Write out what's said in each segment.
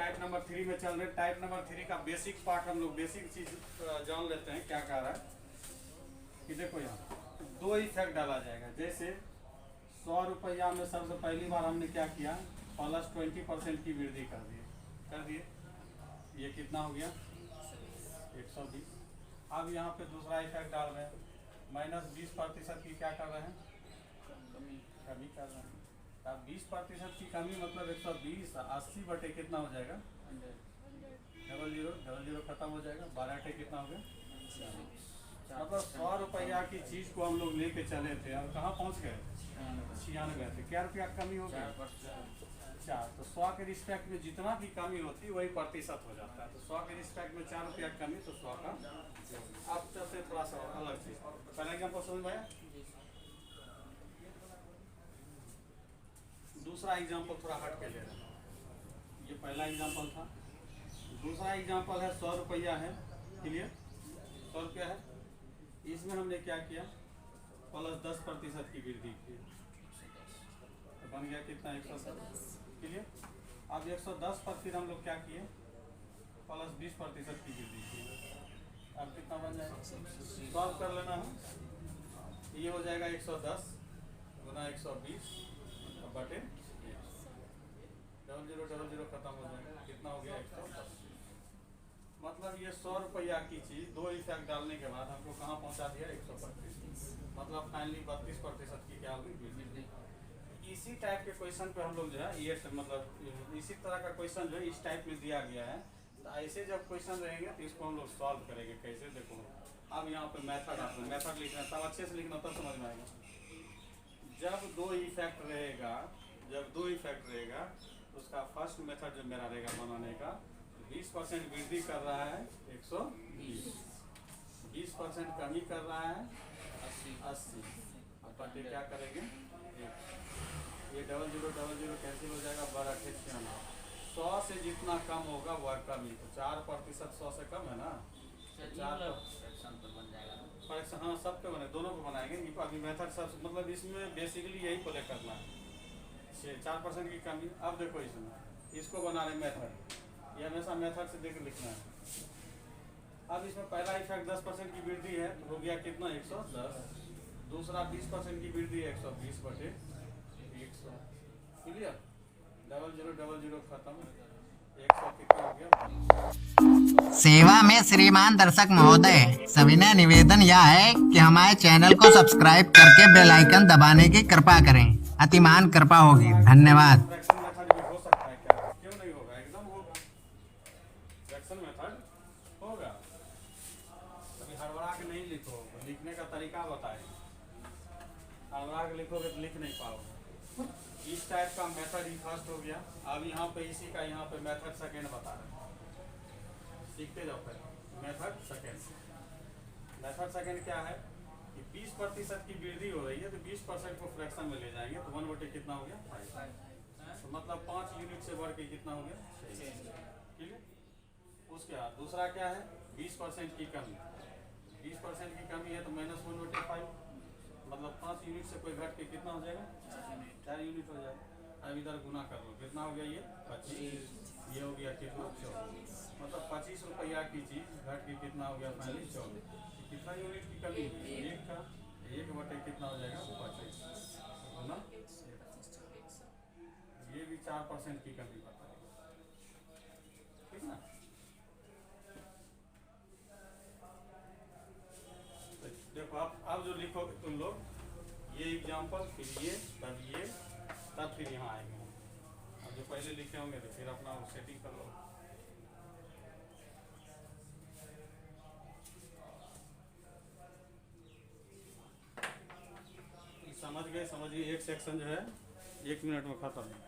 Type number 3 में चल रहे। टाइप नंबर 3 का बेसिक पार्ट हम लोग बेसिक चीज जान लेते हैं क्या कह रहा है कि देखो यहाँ दो इफेक्ट डाला जाएगा। जैसे 100 रुपया में सबसे पहली बार हमने क्या किया, प्लस 20% की वृद्धि कर दिए। ये कितना हो गया 120। अब यहाँ पे दूसरा इफेक्ट डाल रहे हैं, माइनस 20% की क्या कर रहे हैं, कमी कर रहे हैं। अब 20% की कमी मतलब 120, 80 बटे कितना हो जाएगा 00 खत्म हो जाएगा। 12 टे कितना हो गया, मतलब 100 रुपया की चीज को हम लोग लेके चले थे और कहाँ पहुँच गए 96 थे। क्या रुपया कमी हो गया 4। तो 100 के रिस्पेक्ट में जितना भी कमी होती है वही प्रतिशत हो जाता है। तो 100 के रिस्पेक्ट में 4 रुपया कमी तो 100 का। अब चलते थोड़ा सा अलग चीज, पहला एग्जाम्पल समझ में आया। दूसरा एग्जाम्पल थोड़ा हट के ले रहे हैं, ये पहला एग्जाम्पल था। दूसरा एग्जाम्पल है 100 रुपया है, क्लियर 100 रुपया है। इसमें हमने क्या किया, प्लस 10% की वृद्धि की, तो बन गया कितना 110, क्लियर। अब 110 पर फिर हम लोग क्या किए, प्लस 20% की वृद्धि की। अब कितना बन जाएगा, सॉल्व कर लेना है। ये हो जाएगा 110 गुना 120 बटे 00 खत्म हो जाएगा, कितना हो गया 110। मतलब ये 100 रुपया की चीज दो इफेक्ट डालने के बाद हमको कहाँ पहुँचा दिया 132, मतलब फाइनली 32% की क्या होगी वृद्धि। इसी टाइप के क्वेश्चन पे हम लोग जो है ये मतलब इसी तरह का क्वेश्चन जो है इस टाइप में दिया गया है। तो ऐसे जब क्वेश्चन रहेंगे तो इसको हम लोग सॉल्व करेंगे कैसे, देखो अब यहाँ पे मेथड आता है, मेथड लिखना तब अच्छे से लिखना तब समझ में आएगा। जब दो इफेक्ट रहेगा तो उसका फर्स्ट मेथड जो मेरा रहेगा बनाने का, 20% वृद्धि कर रहा है 120, 20% कमी कर रहा है 80। अब क्या करेंगे, ये 00 कैंसिल हो जाएगा, 12 96। 100 से जितना कम होगा वह कमी, तो 4% 100 से कम है ना, 4% पर बन जाएगा। हाँ सब पे बने, दोनों पे बनाएंगे। अभी मेथड सब मतलब इसमें बेसिकली यही को ले करना है, 4% की कमी। अब देखो इसमें इसको बना रहे मेथड, ये हमेशा मेथड से देख लिखना है। अब इसमें पहला इफेक्ट 10% की वृद्धि है तो हो गया कितना 110। दूसरा 20% की वृद्धि है 120 बटे 100, क्लियर। 00 खत्म, 100 कितना हो गया। सेवा में श्रीमान दर्शक महोदय, सविनय निवेदन यह है कि हमारे चैनल को सब्सक्राइब करके बेल आइकन दबाने की कृपा करें। अतिमान कृपा होगी, धन्यवाद। फ्रैक्शन मेथड भी हो सकता है क्या, क्यों नहीं होगा, एकदम होगा, फ्रैक्शन मेथड होगा। अभी हड़बड़ा के नहीं लिखो, लिखने का तरीका बताए, हड़बड़ा के लिखोगे तो लिख नहीं पाओगे। इस टाइप का मेथड ही फर्स्ट हो गया। अब यहाँ पे इसी का यहाँ पे मेथड सेकेंड बता रहे हैं, सीखते जाओ पहले। मेथड सेकेंड क्या है कि 20% की वृद्धि हो रही है तो 20% को फ्रैक्शन में ले जाएंगे तो 1 बटे कितना हो गया 5, तो मतलब 5 यूनिट से बढ़ के कितना हो गया 6, ठीक है। उसके बाद दूसरा क्या है 20% की कमी, 20% की कमी है तो -1 बटे 5, मतलब 5 यूनिट से कोई घट के कितना हो जाएगा 4 यूनिट हो जाएगा। अब इधर गुना कर लो, कितना हो गया ये 25, ये हो गया कितना 24, मतलब 25 रुपया की चीज घट के कितना हो गया फाइनली 24। कितना यूनिट की कमी है, 1 का 1 बटे कितना हो जाएगा 25 ना, ये भी 4% की कमी बताएगा, ठीक ना। तो देखो अब जो लिखोगे तुम लोग, ये एग्जाम्पल फिर ये तब फिर यहाँ आएंगे। अब जो पहले लिखे होंगे तो फिर अपना सेटिंग कर लो। समझिए एक सेक्शन जो है 1 मिनट में खत्म है।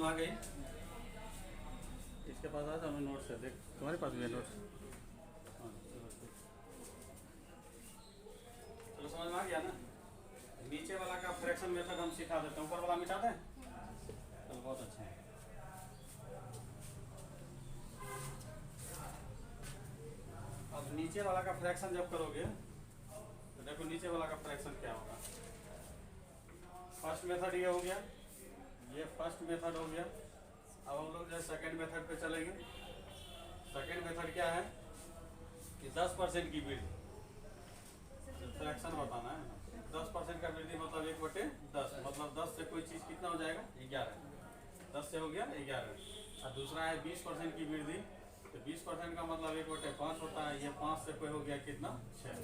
आ गई? इसके पास आ जाओ, मैं नोट से देख, तुम्हारे पास भी है नोट? हाँ चलो ठीक। चलो समझ में आ गया ना? नीचे वाला का फ्रैक्शन मेथड हम सिखा देते हैं, ऊपर वाला मिटा दें? चलो बहुत अच्छा है। अब नीचे वाला का फ्रैक्शन जब करोगे तो देखो नीचे वाला का फ्रैक्शन क्या होगा। फर्स्ट मेथड ये हो गया, ये फर्स्ट मेथड हो गया। अब हम लोग जो सेकेंड मेथड पे चलेंगे। सेकेंड मेथड क्या है कि 10% की वृद्धि, फ्रैक्शन बताना है। 10% का वृद्धि मतलब 1/10, मतलब 10 से कोई चीज़ कितना हो जाएगा? 11। 10 से हो गया 11। और दूसरा है 20% की वृद्धि, तो 20% का मतलब 1/5 होता है। ये 5 से कोई हो गया कितना? 6।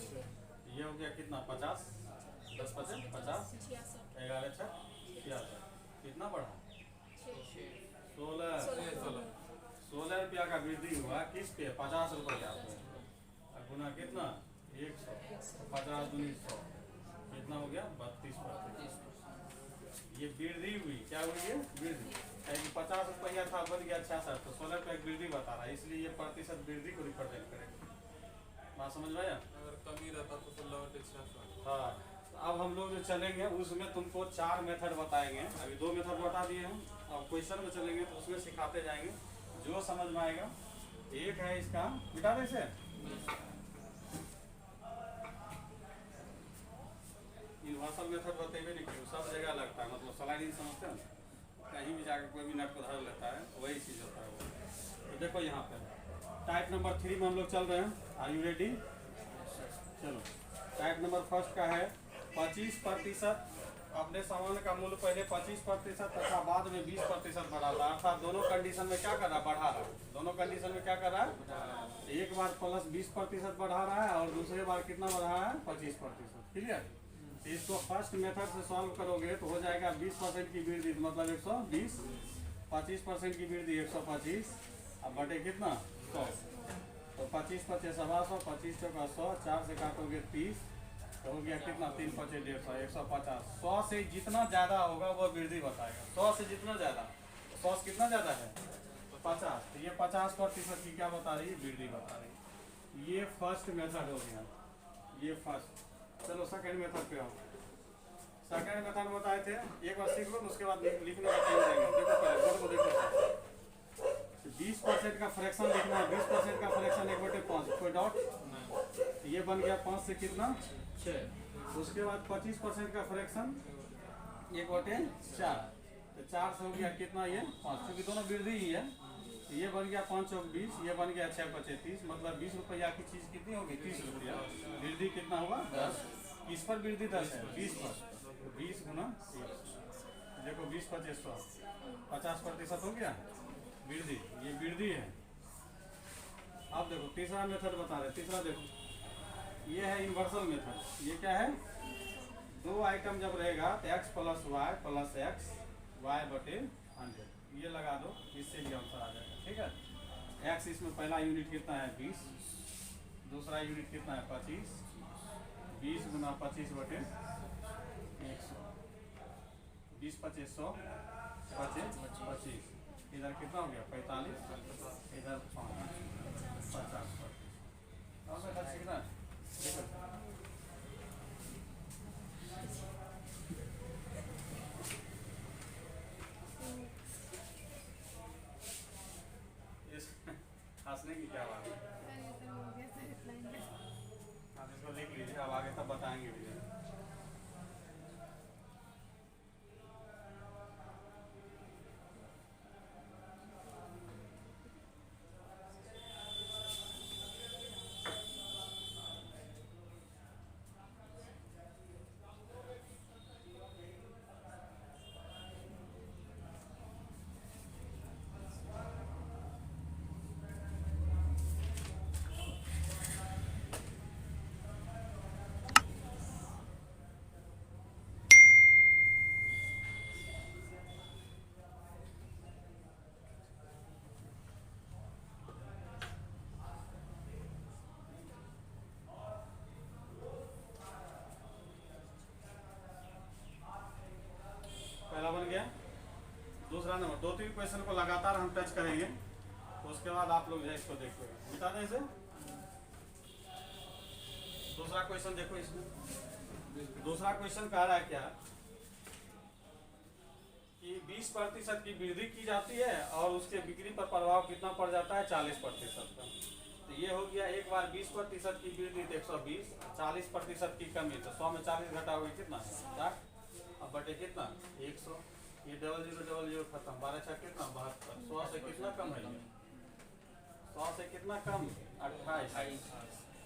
ये हो गया कितना? 50। 10% 50, 11 6 66। कितना बढ़ा? 16 रुपया का वृद्धि हुआ। किस पे? 50 रुपया पे। और गुना कितना? 100। 50 दूनी 100, कितना हो गया? 32%। ये वृद्धि हुई। क्या हुई? ये वृद्धि। 50 रुपया था, बन गया 66, तो 16 रुपया की वृद्धि बता रहा है, इसलिए ये प्रतिशत वृद्धि को रिप्रेजेंट करेगा। बात समझ में आया? अगर कमी रहता तो 16/66। हाँ, अब हम लोग जो चलेंगे उसमें तुमको 4 मेथड बताएंगे। अभी 2 मेथड बता दिए हम। अब क्वेश्चन में चलेंगे तो उसमें सिखाते जाएंगे जो समझ में आएगा। एक है इसका, मिटा दे इसे। यूनिवर्सल मेथड बतेबे नहीं कि सब जगह लगता है, मतलब स्लाइडिंग समझते हैं, कहीं भी जाकर कोई भी नट को धर लेता है, वही चीज़ होता है वो। तो देखो यहाँ पे टाइप नंबर 3 में हम लोग चल रहे हैं। Are you ready? चलो, टाइप नंबर फर्स्ट का है 25%। अपने सामान का मूल्य पहले 25% तथा बाद में 20% बढ़ा रहा है, अर्थात दोनों कंडीशन में क्या कर रहा है? बढ़ा रहा है। दोनों कंडीशन में क्या कर रहा है? एक बार प्लस 20% बढ़ा रहा है और दूसरे बार कितना बढ़ा है? 25%। क्लियर? इसको फर्स्ट मेथड से सॉल्व करोगे तो हो जाएगा 20% की वृद्धि मतलब 120, 25% की वृद्धि 125, अब बटे कितना? 100। तो 25 × 5 = 100, 25 × 100, 4 से काटोगे 30, तो हो गया कितना? 3 × 5 = 150, 150। 100 से जितना ज़्यादा होगा वो वृद्धि बताएगा। 100 से जितना ज़्यादा, 100 से कितना ज़्यादा है? 50। तो ये 50% की क्या बता रही है? वृद्धि बता रही है। ये फर्स्ट मेथड हो गया, ये फर्स्ट। चलो सेकेंड मेथड पे आओ। सेकेंड मेथड बताए थे, एक बार सीख लो उसके बाद लिखने का टाइम देंगे। देखो पहले बोर्ड को देखो, 20% का फ्रैक्शन लिखना है। 20% का फ्रैक्शन 1/5, कोई डाउट? ये बन गया 5 से कितना? 6। उसके बाद 25% का फ्रैक्शन 1/4, तो 4 से हो गया कितना? ये 5, क्योंकि दोनों वृद्धि ही है। तो ये बन गया 5 × 20, ये बन गया 6 × 30, मतलब 20 रुपया की चीज़ कितनी होगी? 30 रुपया। वृद्धि कितना हुआ? 10। किस पर वृद्धि? 10 है, 20 पर। तो 20 × 100, देखो 20 × 25 100, 50% हो गया वृद्धि। ये वृद्धि है। अब देखो तीसरा मेथड बता रहे। तीसरा देखो, ये है इन्वर्सल मेथड। ये क्या है? 2 आइटम जब रहेगा तो x + y + x, y/100, ये लगा दो, इससे ये आंसर आ जाएगा। ठीक है? x इसमें पहला यूनिट कितना है? 20, दूसरा यूनिट कितना है? 25, 20 × 25/100, 20 × 25 100, 25, इधर कितना हो गया? 45, इधर 5, 50%। और इधर सीखना देखो, हंसने की क्या बात है? आप इसको लिख लीजिए, अब आगे तब बताएंगे भी। पहला नंबर 2-3 क्वेश्चन को लगातार हम टच करेंगे, तो उसके बाद आप लोग जो है इसको देखिएगा। मिटा दें इसे। दूसरा क्वेश्चन देखो, इसमें दूसरा क्वेश्चन कह रहा है क्या कि 20% की वृद्धि की जाती है और उसके बिक्री पर प्रभाव कितना पड़ जाता है, 40% का। तो ये हो गया, एक बार 20% की वृद्धि तो 120, 40% की कमी तो 100 में 40 घटा हुआ कितना है 60, अब बटे कितना 100, ये 0000 खत्म, 12 कितना 72, 100 से कितना कम है ये, 100 से कितना कम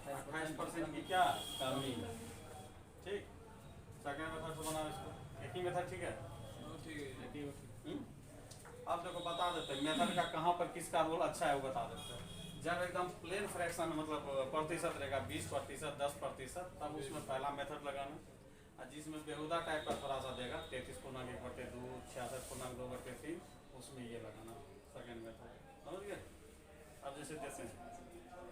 28% की क्या कमी। ठीक, सेकेंड मेथड से बनाओ इसको, एक ही मेथड ठीक है। अब देखो बता देते हैं मेथड का कहाँ पर किसका रोल अच्छा है वो बता देते हैं। जब एकदम प्लेन फ्रैक्शन मतलब प्रतिशत रहेगा 20%, 10%, तब उसमें पहला मेथड लगाना, और जिसमें बेहुदा टाइप का थोड़ा सा देगा 33.1/2, 66.2/3, उसमें ये लगाना सेकेंड मेथड। समझ गए। अब जैसे देते हैं,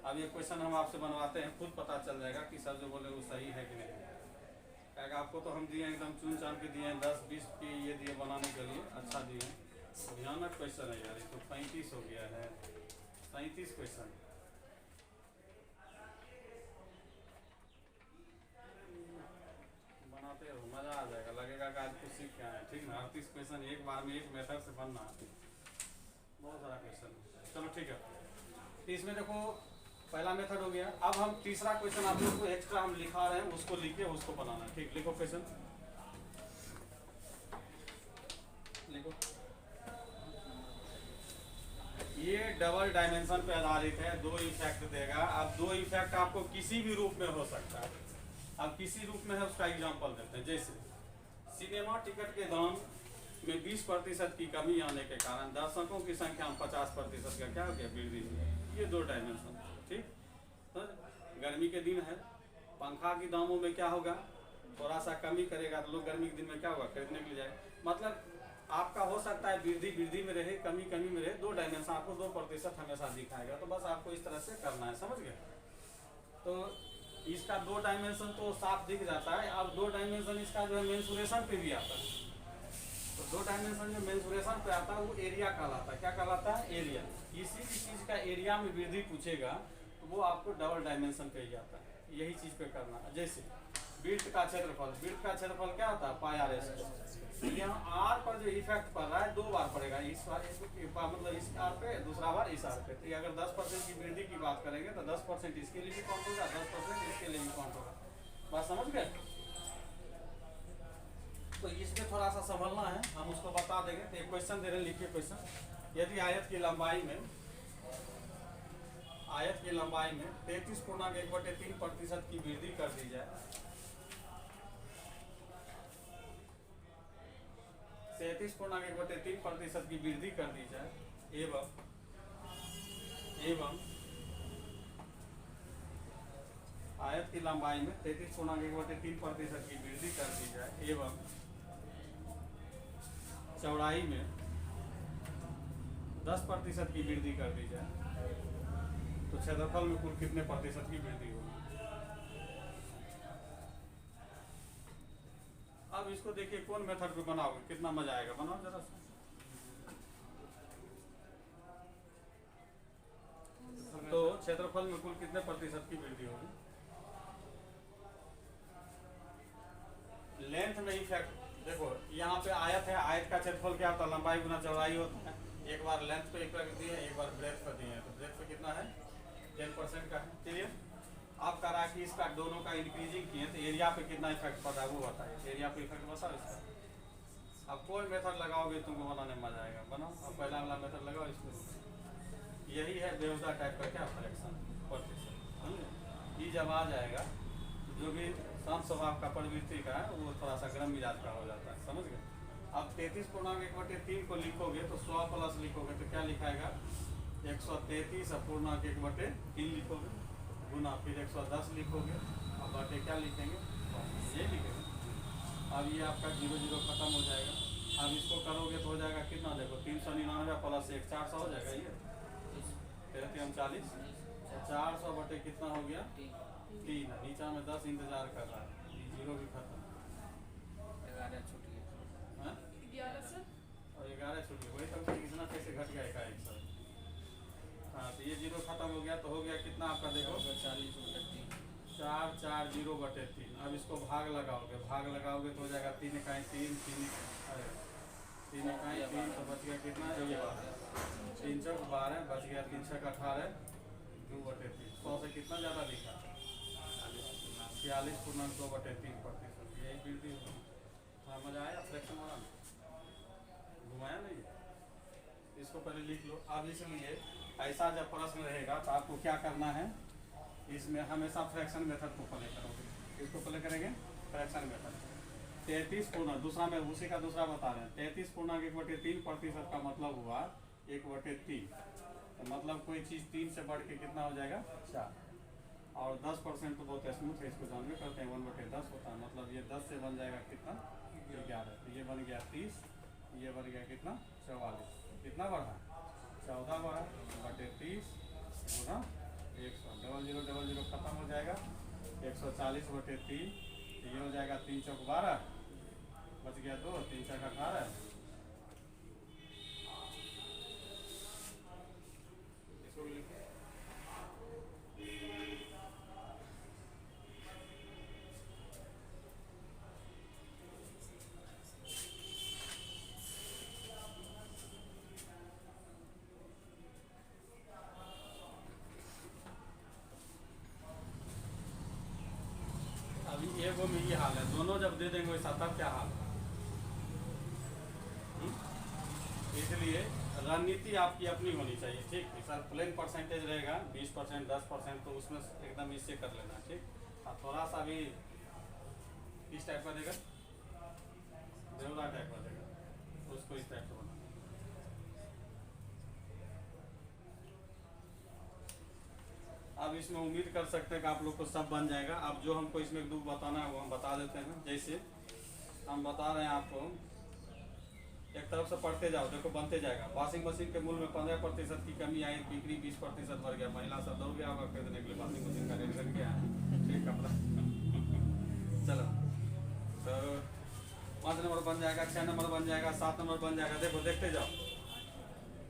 अब ये क्वेश्चन हम आपसे बनवाते हैं, खुद पता चल जाएगा कि सर जो बोले वो सही है कि नहीं। क्या आपको तो हम दिए एकदम चुन चान के दिए हैं, 10-20 की ये दिए बनाने के लिए, अच्छा दिए। भयानक क्वेश्चन है यार, इसको 35 हो गया है, 37 क्वेश्चन। बनाते रहो, मजा आ जाएगा, लगेगा कि आज कुछ सीख के आए। ठीक ना, 38 क्वेश्चन एक बार में एक मेथड से बनना, बहुत सारा क्वेश्चन। चलो ठीक है, तो इसमें देखो पहला मेथड हो गया। अब हम तीसरा क्वेश्चन आप लोग को एक्स्ट्रा हम लिखा रहे हैं, उसको लिखिए, उसको बनाना है। ठीक, लिखो क्वेश्चन, लिखो। ये डबल डायमेंशन पे आधारित है, 2 इफेक्ट देगा। अब 2 इफेक्ट आपको किसी भी रूप में हो सकता है। अब किसी रूप में है उसका एग्जांपल देते हैं। जैसे सिनेमा टिकट के दाम में 20% की कमी आने के कारण दर्शकों की संख्या में 50% का क्या हो गया वृद्धि। ये 2 डायमेंशन। ठीक, तो गर्मी के दिन है, पंखा के दामों में क्या होगा, थोड़ा सा कमी करेगा तो लोग गर्मी के दिन में क्या होगा खरीदने के लिए जाए। मतलब आपका हो सकता है वृद्धि में रहे, कमी में रहे, 2 डायमेंशन आपको 2% हमेशा दिखाएगा। तो बस आपको इस तरह से करना है, समझ गए। तो इसका 2 डायमेंशन तो साफ दिख जाता है। अब 2 डायमेंशन इसका जो है मेंसुरेशन पे भी आता है। तो 2 डायमेंशन जो मेंसुरेशन पे आता है वो एरिया कहलाता है। क्या कहलाता है, एरिया। किसी भी चीज़ का एरिया में वृद्धि पूछेगा तो वो आपको डबल डायमेंशन पे ही आता है, यही चीज़ पे करना है। जैसे वृत्त का क्षेत्रफल, वृत्त का क्षेत्रफल क्या होता है πr²। यहाँ आर पर जो इफेक्ट पड़ रहा है 2 बार पड़ेगा, इस बार मतलब इस आर पे, दूसरा बार इस आर पे। तो अगर 10% की वृद्धि की बात करेंगे तो 10% इसके लिए भी काउंट होगा, 10% इसके लिए भी काउंट होगा। बात समझ गए। तो इसमें थोड़ा सा संभलना है, हम उसको बता देंगे। तो एक क्वेश्चन दे रहे हैं, लिखिए क्वेश्चन। यदि आयत की लंबाई में 33.1/3% की वृद्धि कर दी जाए, 33.1/3% की वृद्धि कर दी जाए एवं आयत की लंबाई में 33.1/3% की वृद्धि कर दी जाए एवं चौड़ाई में 10% की वृद्धि कर दी जाए, तो क्षेत्रफल में कुल कितने प्रतिशत की वृद्धि होगी। अब इसको देखिए कौन मेथड पे बनाओगे, कितना मजा आएगा। बनाओ जरा सा। तो क्षेत्रफल में कुल कितने प्रतिशत की वृद्धि होगी। लेंथ में इफेक्ट देखो, यहाँ पे आयत है, आयत का क्षेत्रफल क्या होता है, लंबाई गुना चौड़ाई होता है। एक बार लेंथ पे इफेक्ट दिए, एक बार ब्रेथ पे दिए, तो ब्रेथ पे कितना है 10% का है। क्लियर। आप कह रहा है कि इसका दोनों का इंक्रीजिंग किए तो एरिया पे कितना इफेक्ट पड़ा है वो बताइए। एरिया पे इफेक्ट बताओ इसका। अब कोई मेथड लगाओगे तुमको बनाने में मजा आएगा। बनाओ, अब पहला वाला मेथड लगाओ इसमें। यही है बेहुदा टाइप का क्या फ्रैक्शन प्रतिशत, समझे। ये जब आ जाएगा जो भी शांत स्वभाव का प्रवृत्ति का है वो थोड़ा सा गर्म मिजाज का हो जाता है, समझ गए। अब 33.1/3 को लिखोगे तो 100 प्लस लिखोगे तो क्या लिखाएगा 133.1/3 लिखोगे, गुना फिर 110 लिखोगे, और बटे क्या लिखेंगे, ये लिखेंगे। अब ये आपका 0 खत्म हो जाएगा। अब इसको करोगे तो हो जाएगा कितना, देखो 399 प्लस 1 400 हो जाएगा। ये 3340, 400 बटे कितना हो गया 3। नीचा में 10 इंतजार कर रहा है, ये 0 भी खत्म। 11 छूट गया। हाँ? 11 से और 11 छूट गया, वही तो इतना कैसे घट गया एकाएक सर। हाँ तो ये जीरो खत्म हो गया तो हो गया कितना आपका देखो 4 4 0 बटे 3। अब इसको भाग लगाओगे तो हो जाएगा 3 इकाई 3 3 3 इकाई 3 तो बच गया कितना 3 चौक 12 बच गया 3 छक 18 2 बटे 3। 100 से कितना ज़्यादा लिखा 46.2 बटे 3%। यही वृद्धि होगी। समझ आया फ्रैक्शन वाला घुमाया नहीं है? इसको पहले लिख लो। अब इसलिए ऐसा जब प्रश्न रहेगा तो आपको क्या करना है, इसमें हमेशा फ्रैक्शन मेथड को फॉलो करोगे। इसको फॉलो करेंगे फ्रैक्शन मेथड। 33 पूर्णांक दूसरा में उसी का दूसरा बता रहे हैं। 33.1/3% का मतलब हुआ 1/3। तो मतलब कोई चीज़ 3 से बढ़ के कितना हो जाएगा 4। और 10% तो बहुत स्मूथ है, इसको जानवे करते हैं 1/10 होता है। मतलब ये 10 से बन जाएगा कितना 11। तो ये बन गया 30, ये बन गया कितना 44। कितना बढ़ा 14 बढ़ा बटे 30 गुना 100। 0000 खत्म हो जाएगा 140 बटे 3। तो ये हो जाएगा 3 चौक 12 बच गया 2 3 चौक 18। इसको लिखो एगो में ये हाल है, दोनों जब दे देंगे वैसा तब क्या हाल है। इसलिए रणनीति आपकी अपनी होनी चाहिए। ठीक है सर, प्लेन परसेंटेज रहेगा 20% 10%, तो उसमें एकदम इससे कर लेना। ठीक, और थोड़ा सा भी किस टाइप का देगा देवला टाइप का देगा, उसको इस टाइप से बनाना। अब इसमें उम्मीद कर सकते हैं कि आप लोग को सब बन जाएगा। अब जो हमको इसमें दुख बताना है वो हम बता देते हैं। जैसे हम बता रहे हैं आपको, एक तरफ से पढ़ते जाओ, देखो बनते जाएगा। वॉशिंग मशीन के मूल्य में 15% की कमी आई, बिक्री 20% बढ़ गया। महिला सब दौड़ गया होगा खरीदने के लिए वॉशिंग मशीन का रेट घट गया। ठीक कपड़ा चलो तो 5 नंबर बन जाएगा, 6 नंबर बन जाएगा, 7 नंबर बन जाएगा। देखो देखते जाओ।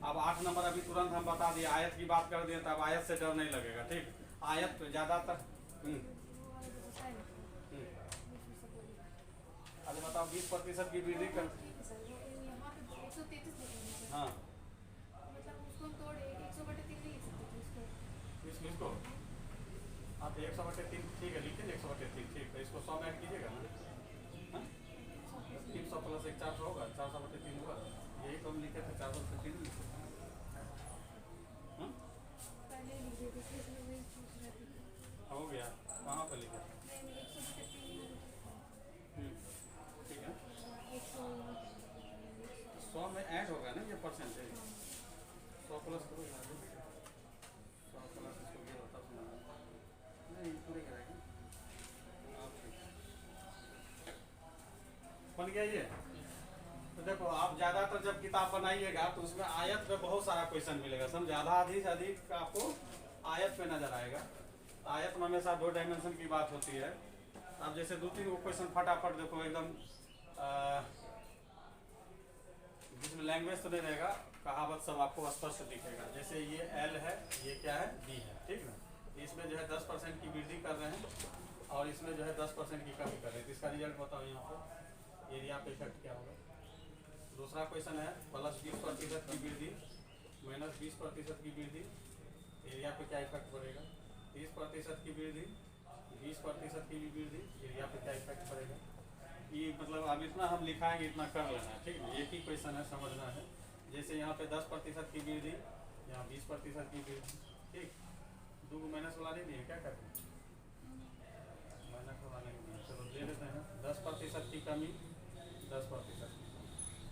अब 8 नंबर अभी तुरंत हम बता दिए, आयत की बात कर दिए तो अब आयत से डर नहीं लगेगा। ठीक, आयत पे ज़्यादातर अरे बताओ 20% की वृद्धि कर। हाँ इसको आप 100/3 ठीक है लिखिए 100/3। ठीक है, इसको 100 में ऐड कीजिएगा ना। 300 + 1 400 होगा, 400/3 होगा। यही तो हम लिखे थे 400/3 लिखे। हो गया कहाँ पर लिखा ठीक है 100 में ऐड होगा ना ये परसेंटेज। 100 प्लस करो 100 प्लस इसको ये होता नहीं पूरे करेगा बन गया ये। तो देखो आप ज़्यादातर जब किताब बनाइएगा तो उसमें आयत पे बहुत सारा क्वेश्चन मिलेगा। समझे, आधा अधिक से अधिक आपको आयत पे नजर आएगा। आयत में हमेशा 2 डायमेंशन की बात होती है। अब जैसे 2-3 क्वेश्चन फटाफट देखो एकदम जिसमें लैंग्वेज तो नहीं रहेगा, कहावत सब आपको स्पष्ट दिखेगा। जैसे ये एल है, ये क्या है बी है। ठीक ना, इसमें जो है 10% की वृद्धि कर रहे हैं और इसमें जो है 10% की कमी कर रहे हैं। तो इसका रिजल्ट बताओ यहाँ पर एरिया पे इफेक्ट क्या होगा। दूसरा क्वेश्चन है +20% की वृद्धि -20% की वृद्धि, एरिया पे क्या इफेक्ट पड़ेगा। 30% की वृद्धि 20% की भी वृद्धि, एरिया पे क्या इफेक्ट पड़ेगा। ये मतलब अब इतना हम लिखाएंगे इतना कर लेना है। ठीक है, एक ही क्वेश्चन है, समझना है। जैसे यहाँ पे 10% की वृद्धि, यहाँ 20% की वृद्धि। ठीक, 2 माइनस वाला नहीं है, क्या करते हैं माइनस वाला नहीं है। चलो दे देते हैं 10% की कमी 10%।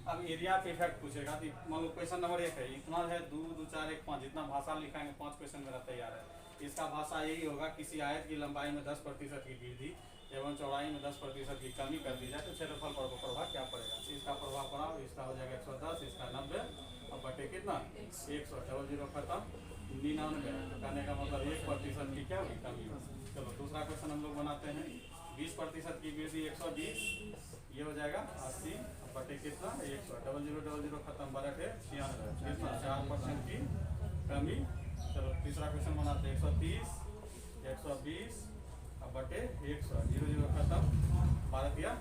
अब एरिया पे इफेक्ट पूछेगा तो मान लो क्वेश्चन नंबर 1 है, इतना है 2 2 4 1 5, जितना भाषा लिखाएंगे 5 क्वेश्चन मेरा तैयार है। इसका भाषा यही होगा, किसी आयत की लंबाई में 10% की वृद्धि एवं चौड़ाई में 10% की कमी कर दी जाए तो क्षेत्रफल पर प्रभाव क्या पड़ेगा। इसका प्रभाव पड़ा, इसका हो जाएगा 110, इसका 90 और बटे कितना 100। 00 खत्म 99। तो कहने का मतलब 1% की क्या हुई कमी होगी। चलो दूसरा क्वेश्चन हम लोग बनाते हैं। 20% की वृद्धि 120, ये हो जाएगा 80 बटे कितना 100, 0000 खत्म, बड़ा थे 96, कितना 4% की कमी। चलो तीसरा क्वेश्चन बनाते 130, 120 अब बटे 100, 00 खत्म, 12 दिया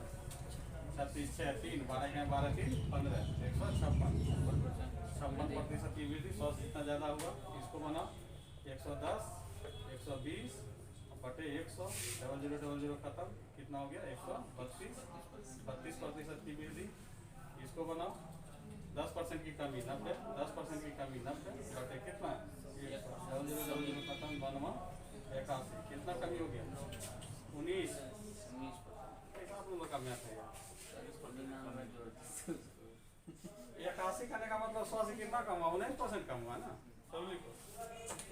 36, 6 3, 12 के 12 3 15, 156% की वृद्धि। 100 से जितना ज़्यादा हुआ इसको बनाओ 110, 120 बटे 100, 0000 खत्म, कितना हो गया 132, 32% की वृद्धि। इसको बनाओ 10% की कमी 90, 10% की कमी 90 बटे कितना 0000 खत्म, 92, 81, कितना कमी हो गया 19, का मैथ है यार। 81 करने का मतलब 100 से कितना कम हुआ 19% कम हुआ ना। सभी को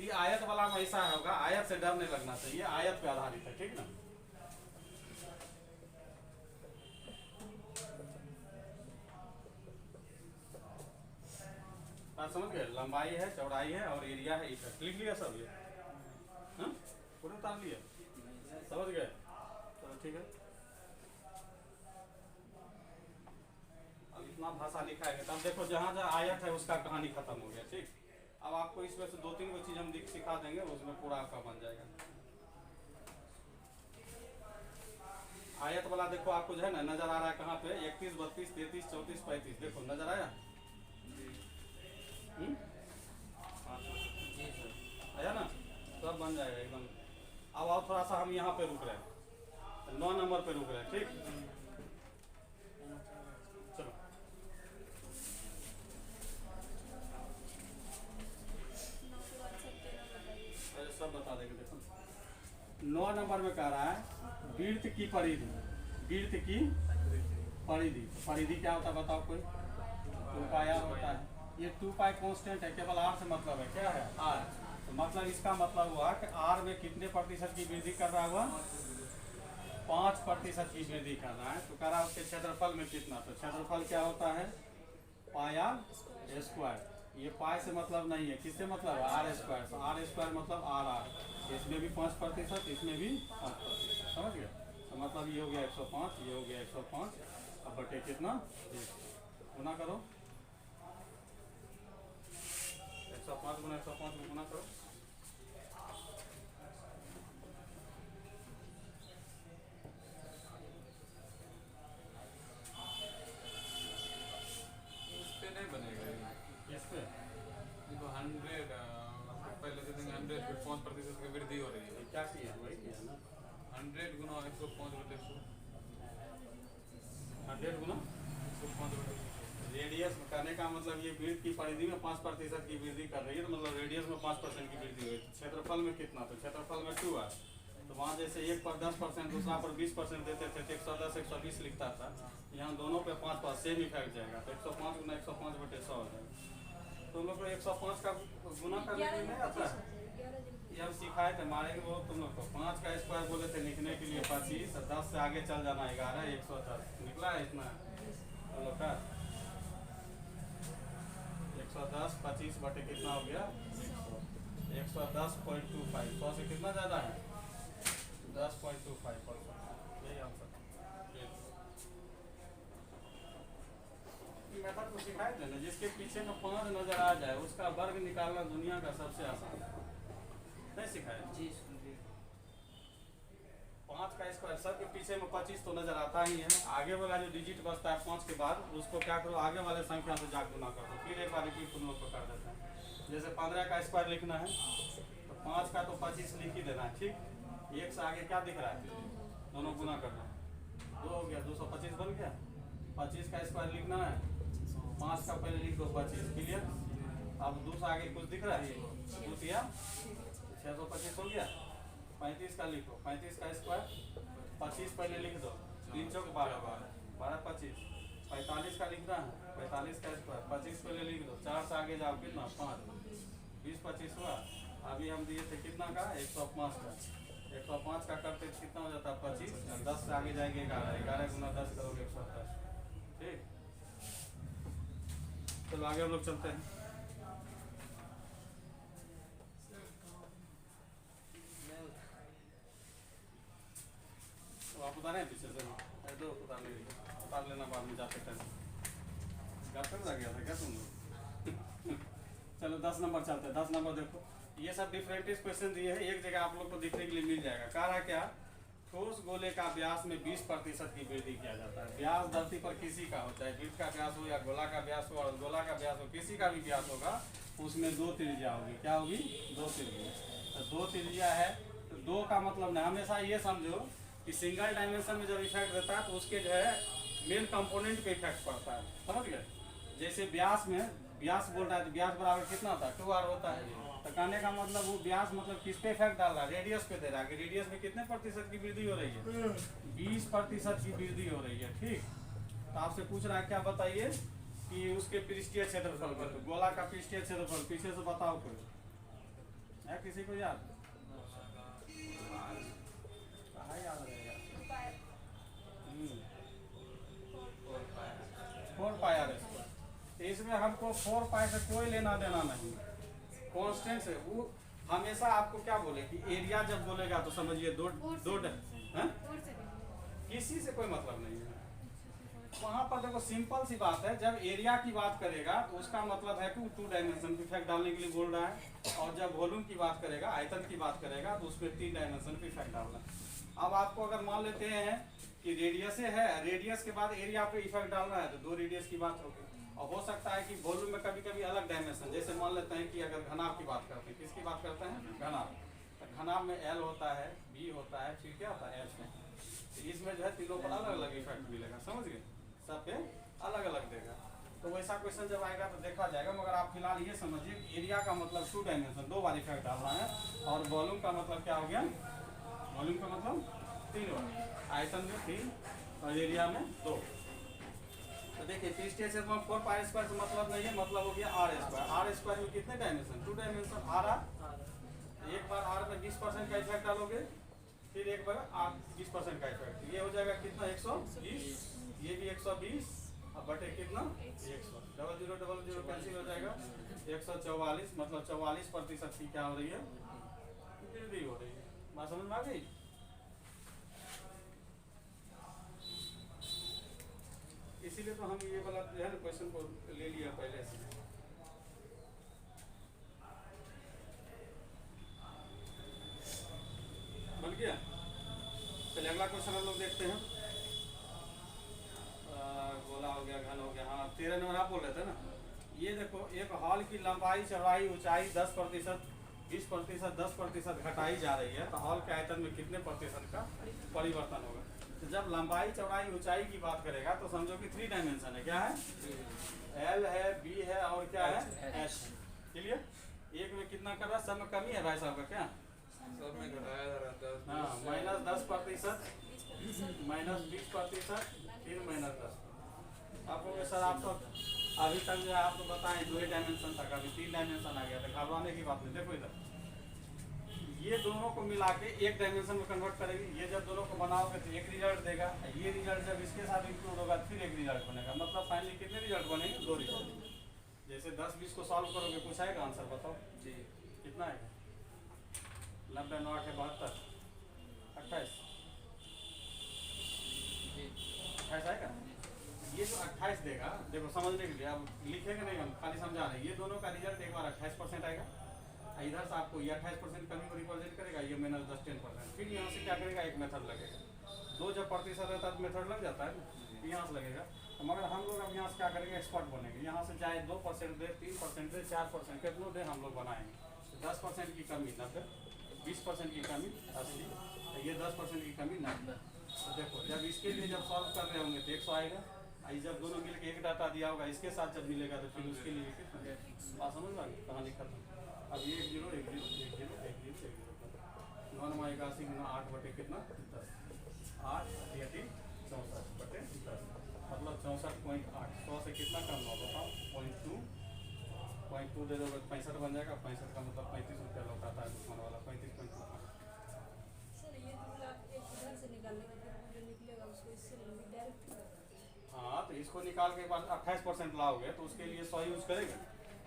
ये आयत वाला में ऐसा होगा, आयत से डर नहीं लगना चाहिए, आयत पे आधारित है, ठीक ना। आप समझ गए, लंबाई है, चौड़ाई है और एरिया है, इफेक्ट लिख लिया सब ये, हाँ पूरे उतार लिया, समझ गए। चलो ठीक है, अब इतना भाषा लिखा है तब देखो जहाँ जहाँ आयत है उसका कहानी खत्म हो गया, ठीक। अब आपको इसमें से 2-3 को चीज़ हम सिखा देंगे, उसमें पूरा आपका बन जाएगा। आयत वाला देखो आपको जो है ना नजर आ रहा है कहाँ पे 31, 32, 33, 34, 35, देखो नजर आया आया ना, सब बन जाएगा एकदम। अब आओ थोड़ा सा हम यहाँ पे रुक रहे हैं, 9 नंबर पे रुक रहे हैं, ठीक। चलो सब बता देंगे। देखो 9 नंबर में कह रहा है वृत्त की परिधि, वृत्त की परिधि, परिधि क्या होता है बताओ कोई, 2 पाई आर होता है। ये 2 पाई कांस्टेंट है, केवल आर से मतलब है, क्या है आर, तो मतलब इसका मतलब हुआ कि आर में कितने प्रतिशत की वृद्धि कर रहा हुआ 5% की वृद्धि कर रहा है। तो कह रहा है उसके क्षेत्रफल में कितना, तो क्षेत्रफल क्या होता है पाई आर स्क्वायर। ये पाई से मतलब नहीं है, किससे मतलब है आर स्क्वायर, तो आर स्क्वायर मतलब आर आर, इसमें भी 5%, इसमें भी 5%, समझ गए। तो मतलब ये हो गया 105, ये हो गया 105, अब बटे कितना गुना करो 105 गुना 105 में गुना करो, उससे नहीं बनेगा ये। इस पे देखो 100 पहले से 100 फिर 5% की वृद्धि हो रही है। क्या किया वही किया ना, 100 गुना 105/100, 100 गुना 105/100। रेडियस करने का मतलब ये वृत्त की परिधि में 5% की वृद्धि कर रही है, तो मतलब रेडियस में 5% की वृद्धि हुई। क्षेत्रफल में कितना, तो क्षेत्रफल में 2 है, तो वहाँ जैसे एक पर 10%, दूसरा पर 20% देते थे, तो 110, 120 लिखता था, यहाँ दोनों पे 5 सेम इफेक्ट जाएगा, तो 105 गुना 105/100 हो जाएगा। तो लोग को 105 का गुना करने के लिए नहीं आता है, ये हम सिखाए थे, मारेंगे वो तुम लोग को। 5 का स्क्वायर बोले थे लिखने के लिए 25, 10 से आगे चल जाना 11, 110 निकला है इतना तुम लोग का 110, 25 बटे कितना हो गया 110.25, 100 से कितना ज़्यादा है 10.25%, यही आंसर। मेथड को सिखाए थे ना, जिसके पीछे में 5 नजर आ जाए उसका वर्ग निकालना दुनिया का सबसे आसान है, नहीं सिखाए जी। 5 का स्क्वायर, सबके पीछे में 25 तो नजर आता ही है, आगे वाला जो डिजिट बचता है 5 के बाद उसको क्या करो आगे वाले संख्या से जाके गुना कर दो, फिर एक बार रिपीट तुम लोग को कर देते हैं। जैसे 15 का स्क्वायर लिखना है तो 5 का तो 25 लिख ही देना है, ठीक। 1 से आगे क्या दिख रहा है, दोनों गुना करना, 2 हो गया 225 बन गया। 25 का स्क्वायर लिखना है, 5 का पहले लिख दो 25, क्लियर। अब 2 से आगे कुछ दिख रहा है, 2 दिया 625 हो गया। 35 का लिखो, 35 का स्क्वायर 25 पहले लिख दो, 3 चौक 12, 12 25। 45 का लिखना है, 45 का स्क्वायर 25 पहले लिख दो, 4 से आगे जाओ कितना 5, 20 25 हुआ। अभी हम दिए थे कितना का 105 का, 105 का करते कितना हो जाता है 25, 10 से आगे जाएंगे 11, 11 गुना 10 करोगे 110, ठीक। चलो आगे हम लोग चलते हैं। तो आप उतारे पीछे से, दो उतार लेना बाद में जाते टाइम। घर पे रह गया था क्या तुम लोग? चलो 10 नंबर चलते हैं। 10 नंबर देखो, ये सब डिफरेंट क्वेश्चन दिए हैं, एक जगह आप लोग को देखने के लिए मिल जाएगा। कह रहा क्या, ठोस गोले का व्यास में 20% की वृद्धि किया जाता है। व्यास धरती पर किसी का हो, चाहे वृत्त का व्यास हो या गोला का व्यास हो, और गोला का व्यास हो, किसी का भी व्यास होगा, उसमें 2 त्रिज्या होगी। क्या होगी? 2 त्रिज्या। तो 2 त्रिज्या है तो 2 का मतलब नहीं, हमेशा ये समझो कि सिंगल डायमेंशन में जब इफेक्ट देता है तो उसके जो है मेन कंपोनेंट पे इफेक्ट पड़ता है, समझ गए? जैसे व्यास में, व्यास बोल रहा है तो व्यास बराबर कितना होता है? 2r होता है। तो कहने का मतलब वो व्यास मतलब किस पे इफेक्ट डाल रहा है? रेडियस पे दे रहा है कि रेडियस में कितने प्रतिशत की वृद्धि हो रही है? 20% की वृद्धि हो रही है। ठीक, तो आपसे पूछ रहा है क्या, बताइए कि उसके पृष्ठीय क्षेत्रफल पर, तो गोला का पृष्ठीय क्षेत्रफल पीछे से बताओ कोई है, किसी को याद? कहाँ याद रहेगा? 4 पाई आर स्क्वायर। इसमें हमको 4 पाई से कोई लेना देना नहीं, कांस्टेंट से। वो हमेशा आपको क्या बोले कि एरिया जब बोलेगा तो समझिए दो हैं? किसी से कोई मतलब नहीं है वहाँ पर। देखो सिंपल सी बात है, जब एरिया की बात करेगा तो उसका मतलब है कि वो 2 डायमेंशन इफेक्ट डालने के लिए बोल रहा है, और जब वॉल्यूम की बात करेगा, आयतन की बात करेगा, तो उसमें 3 डायमेंशन पे इफेक्ट डालना है। अब आपको अगर मान लेते हैं कि रेडियस है, रेडियस के बाद एरिया पे इफेक्ट डालना है, तो 2 रेडियस की बात होगी। और हो सकता है कि वॉल्यूम में कभी कभी अलग डायमेंशन, जैसे मान लेते हैं कि अगर घनाभ की बात करते हैं, किसकी बात करते हैं? घनाभ। तो घनाभ में L होता है, B होता है, फिर क्या होता है? H में। तो इसमें जो है तीनों पर अलग अलग इफेक्ट मिलेगा, समझ गए? सब पे अलग अलग देगा। तो वैसा क्वेश्चन जब आएगा तो देखा जाएगा, मगर आप फिलहाल ये समझिए एरिया का मतलब 2 डायमेंशन, 2 बार इफेक्ट डालना है, और वॉल्यूम का मतलब क्या हो गया? वॉल्यूम का मतलब 3 बार, आयतन में 3 और एरिया में 2। तो देखिए पृष्ठीय क्षेत्रफल 4 पाई स्क्वायर से मतलब नहीं है, मतलब हो गया r स्क्वायर। r स्क्वायर में कितने डायमेंशन? 2 डायमेंशन। r एक बार r में 20% का इफेक्ट डालोगे, फिर एक बार 20% का इफेक्ट, ये हो जाएगा कितना? 120। ये भी 120 और बटे कितना? 100। 0000 कैंसिल हो जाएगा, 144, मतलब 44% की क्या हो रही है? वृद्धि हो रही है। बात समझ में आ गई? इसीलिए तो हम ये वाला जो है ना क्वेश्चन को ले लिया पहले से। बन गया? चलिए अगला क्वेश्चन हम लोग देखते हैं। गोला हो गया, घन हो गया। हाँ 13 नंबर आप बोल रहे थे ना। ये देखो, एक हॉल की लंबाई, चौड़ाई, ऊंचाई 10%, 20%, 10% घटाई जा रही है, तो हॉल के आयतन में कितने प्रतिशत का परिवर्तन होगा? तो जब लंबाई, चौड़ाई, ऊंचाई की बात करेगा तो समझो कि 3 डायमेंशन है। क्या है? L है, B है और क्या है? H। क्लियर? एक में कितना कर रहा है? सब में कमी है भाई साहब का क्या? सब में घटाया जा रहा है। हाँ, -10%, -20%, फिर -10। आप लोग सर आप तो अभी तक जो है आप तो बताएं 2 डायमेंशन था, कभी 3 डायमेंशन आ गया था, घबराने की बात नहीं। देखो इधर, ये दोनों को मिला के 1 डायमेंशन में कन्वर्ट करेगी। ये जब दोनों को बनाओगे तो एक रिजल्ट देगा, ये रिजल्ट जब इसके साथ इंक्लूड होगा फिर एक रिजल्ट बनेगा। मतलब फाइनली कितने रिजल्ट बनेंगे? 2 रिजल्ट। जैसे 10-20 को सॉल्व करोगे, कुछ आएगा आंसर? बताओ जी। कितना आएगा? 90, 9, 8, 72, 28 आएगा। ये जो 28 देगा, देखो समझने के लिए, अब लिखेंगे नहीं हम, खाली समझा रहे हैं। ये दोनों का रिजल्ट एक बार 28% आएगा, इधर से आपको ये 28% कमी को रिप्रेजेंट करेगा, ये -10, 10%। फिर यहाँ से क्या करेगा? एक मेथड लगेगा। 2 जब प्रतिशत रहता है तो मेथड लग जाता है ना, यहाँ से लगेगा। तो मगर हम लोग अब यहाँ से क्या करेंगे? एक्सपर्ट बनेंगे। यहाँ से चाहे 2% दे, 3% दे, 4%, कितनों दे, हम लोग बनाएंगे। तो 10% की कमी 90, 20% की कमी 80, ये 10% की कमी 90। तो देखो जब इसके लिए जब सॉल्व कर रहे होंगे तो 100 आएगा। जब दोनों मिलकर एक डाटा दिया होगा, इसके साथ जब मिलेगा तो फिर उसके लिए कितना? बात समझ में आ गई? कहानी खत्म। अब ये 1 0 1 0 1 0 1 0 1 0 9 81 8 बटे कितना? 10। 8 3 64 बटे 10, मतलब 64.8। 100 से कितना कम हो बताओ? 0.2 दे दोगे 65 बन जाएगा। 65 का मतलब 35 रुपया लौटाता है दुश्मन वाला। 35.5। हाँ तो इसको निकाल के बाद 28% लाओगे तो उसके लिए 100 यूज करेगा।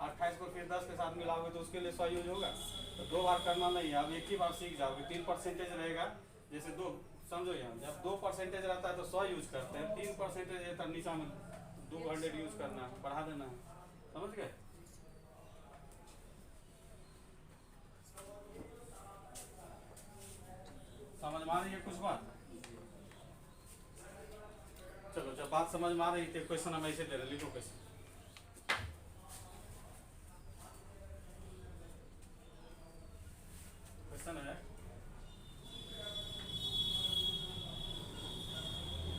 28 को फिर 10 के साथ मिलाओगे तो उसके लिए 100 यूज होगा। तो 2 बार करना नहीं है, अब एक ही बार सीख जाओगे। 3% रहेगा, जैसे 2 समझो यहाँ, जब 2% रहता है तो 100 यूज करते हैं, 3% रहता है नीचा में 200 यूज करना है, बढ़ा देना है, समझ गए। समझ में आ रही है कुछ बात? चलो जब बात समझ में आ रही थी, क्वेश्चन हम ऐसे दे रहे, लिखो क्वेश्चन। क्वेश्चन है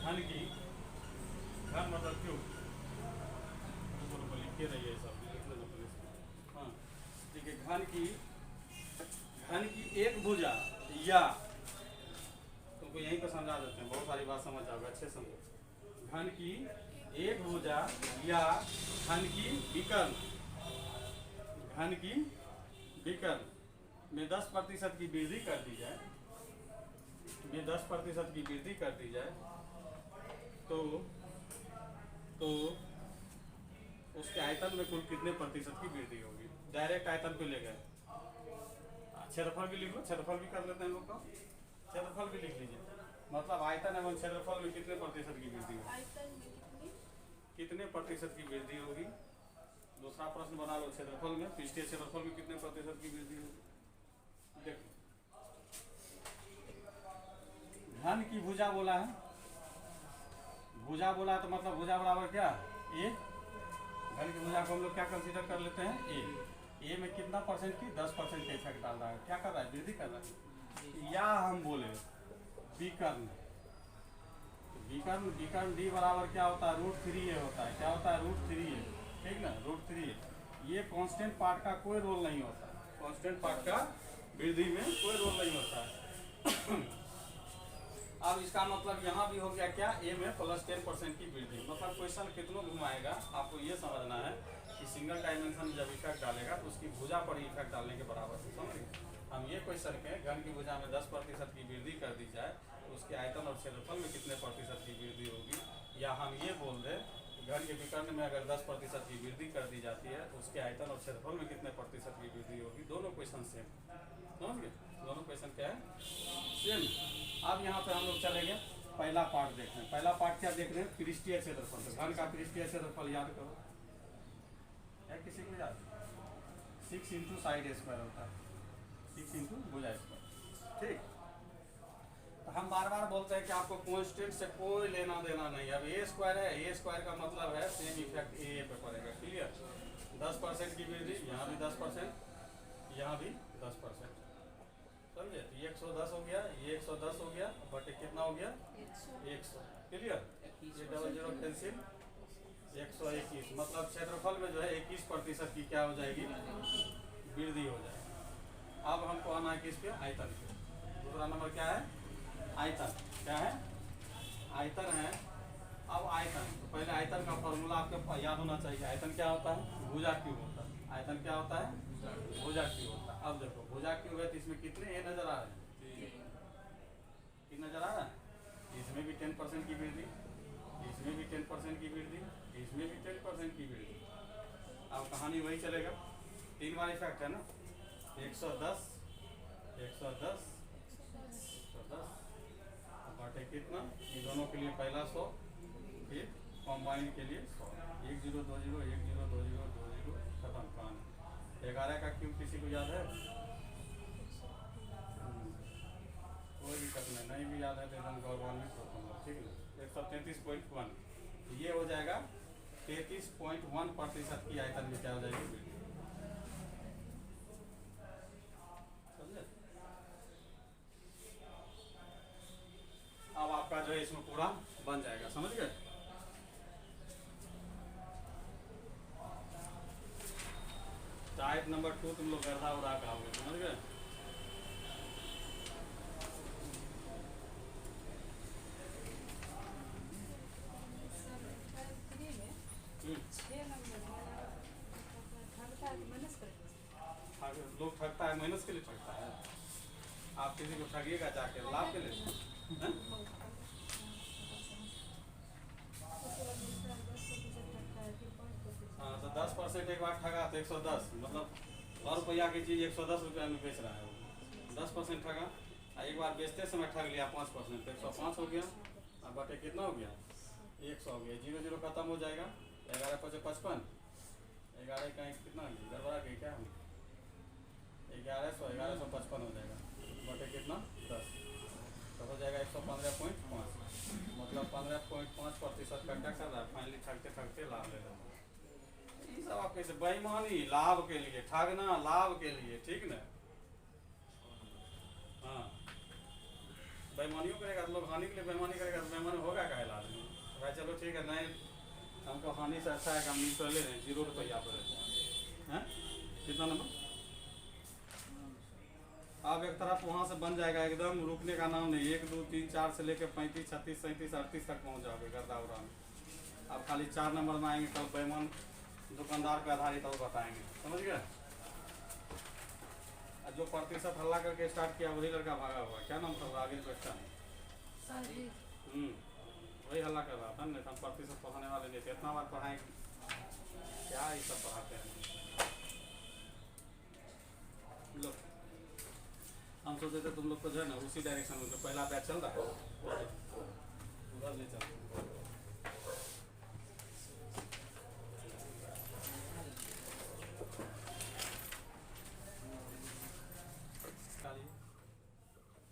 घन की, घन मतलब क्यूब, लिखे रहिए सब, लिख लेना प्लीज। हाँ ठीक है, घन की एक भुजा या, तुमको यहीं पर समझा देते हैं, बहुत सारी बात समझ आओगे, अच्छे समझो। घन की एक भुजा या घन की विकर्ण, घन की विकर्ण में 10% की वृद्धि कर दी जाए, में 10% की वृद्धि कर दी जाए तो उसके आयतन में कुल कितने प्रतिशत की वृद्धि होगी। डायरेक्ट आयतन को ले गए, क्षेत्रफल भी लिख लो, क्षेत्रफल भी कर लेते हैं लोग, तो क्षेत्रफल भी लिख लीजिए। मतलब आयतन एवं क्षेत्रफल में कितने प्रतिशत की वृद्धि होगी, कितने प्रतिशत की वृद्धि होगी। दूसरा प्रश्न बना लो, क्षेत्रफल में, पृष्ठीय क्षेत्रफल में कितने प्रतिशत की वृद्धि होगी। देखो घन की भुजा बोला है, भुजा बोला है तो मतलब भुजा बराबर क्या ए, घन की भुजा को हम लोग क्या कंसीडर कर लेते हैं ए में कितना परसेंट की 10% का इफेक्ट डाल रहा है, क्या कर रहा है, वृद्धि कर रहा है। या हम बोले विकर्ण, विकर्ण डी बराबर क्या होता है, √3a होता है, क्या होता है, √3a, ठीक ना, √3a। ये कांस्टेंट पार्ट का कोई रोल नहीं होता, कांस्टेंट पार्ट का वृद्धि में कोई रोल नहीं होता है। अब इसका मतलब यहाँ भी हो गया क्या, ए में +10% की वृद्धि। मतलब क्वेश्चन कितनों घुमाएगा, आपको ये समझना है कि सिंगल डायमेंशन में जब इफेक्ट डालेगा तो उसकी भुजा पर इफेक्ट डालने के बराबर है, समझिए। हम ये क्वेश्चन के घन की भुजा में 10% की वृद्धि कर दी जाए तो उसके आयतन और क्षेत्रफल में कितने प्रतिशत की वृद्धि होगी। या हम ये बोल दें घन के विकर्ण में अगर 10% की वृद्धि कर दी जाती है तो उसके आयतन और क्षेत्रफल में कितने प्रतिशत की वृद्धि होगी। दोनों क्वेश्चन सेम, समझ गए, दोनों क्वेश्चन क्या है, सेम। अब यहाँ पे हम लोग चलेंगे, पहला पार्ट देख रहे हैं। पहला पार्ट क्या देख रहे हैं, पृष्ठीय क्षेत्रफल। तो घन का पृष्ठीय क्षेत्रफल याद करो, है किसी को याद, 6 इंटू साइड स्क्वायर होता है, 6 इंटू भुजा स्क्वायर, ठीक। तो हम बार बार बोलते हैं कि आपको कांस्टेंट से कोई लेना देना नहीं। अब ए स्क्वायर है, ए स्क्वायर का मतलब है सेम इफेक्ट ए पे पड़ेगा, क्लियर। 10% की वृद्धि, यहाँ भी 10%, यहाँ भी 10%, समझे। तो ये 110 हो गया, ये 110 हो गया, बटे कितना हो गया 100, क्लियर। ये 00 कैंसिल, 121, मतलब क्षेत्रफल में जो है 21% की क्या हो जाएगी, वृद्धि हो जाएगी। अब हमको आना है किस पे, आयतन पे। दूसरा नंबर क्या है, आयतन, क्या है, आयतन है। अब आयतन, तो पहले आयतन का फॉर्मूला आपको याद होना चाहिए। आयतन क्या होता है, भुजा क्यूब होता है। आयतन क्या होता है, भुजा क्यूब होता है। अब देखो भुजा क्यूब है तो इसमें कितने ए नजर आ रहे हैं, कितने नजर आ रहा है। इसमें भी 10% की वृद्धि, इसमें भी 10% की वृद्धि, इसमें भी 10% की वृद्धि। अब कहानी वही चलेगा, 3 बार इफेक्ट है ना, 110, 110, 110 बटे कितना, ये दोनों के लिए पहला 100, फिर कॉम्बाइन के लिए 100, 1 0 2 0 1 0 2 0 2 0 खत्म कहानी। 11 का क्यूब किसी को याद है, कोई दिक्कत नहीं भी याद है तो एकदम गौरवान्वित होता हूँ, ठीक है। 133.1, ये हो जाएगा 33.1% की आयतन में क्या हो जाएगी वृद्धि, समझे। अब आपका जो है इसमें पूरा बन जाएगा, समझ गए। टाइप नंबर 2 तुम लोग गधा उड़ा खाओगे, समझ गए। लोग ठगता है, माइनस के लिए ठगता है। आप किसी को ठगिएगा जाके लाभ के लिए, हाँ। तो 10% एक बार ठगा तो 110, मतलब 100 रुपया की चीज़ 110 रुपया में बेच रहा है वो, 10% ठगा। एक बार बेचते समय ठग लिया 5%, तो 105 हो गया। अब बटे कितना हो गया 100 हो गया, 0 0 खत्म हो जाएगा, 11 5 55, 11 का कितना गड़बड़ा गई क्या हम, 1155 हो जाएगा बटे कितना 10, तो हो जाएगा 115.5, मतलब 15.5% का क्या कर रहा है, फाइनली ठगते ठगते लाभ ले रहा है। ये सब आप कैसे बेईमानी, लाभ के लिए ठगना, लाभ के लिए, ठीक ना। हाँ, बेईमानियों करेगा तो लोग हानि के लिए बेईमानी करेगा तो बेईमानी होगा क्या आदमी। भाई चलो ठीक है, नहीं हमको हानि से अच्छा है कि हम म्यूचुअल ले लें, 0 रुपया पर हैं, कितना नंबर। अब एक तरफ वहाँ से बन जाएगा, एकदम रुकने का नाम नहीं, 1 2 3 4 से लेकर 35 36 37 38 तक पहुँच जाओगे गर्दा उड़ा में। अब खाली 4 नंबर में आएंगे, कल बेईमान दुकानदार पे आधारित और बताएंगे, समझ गए। जो प्रतिशत हल्ला करके स्टार्ट किया वही लड़का भागा हुआ, क्या नाम था आगे बच्चा, वही हल्ला कर रहा था, नहीं हम प्रतिशत पढ़ाने वाले नहीं थे, इतना बार पढ़ाएंगे क्या ये सब पढ़ाते हैं लोग। हम सोचते थे तुम लोग को जो है ना उसी डायरेक्शन में, जो पहला बैच चल रहा है उधर ले चलते।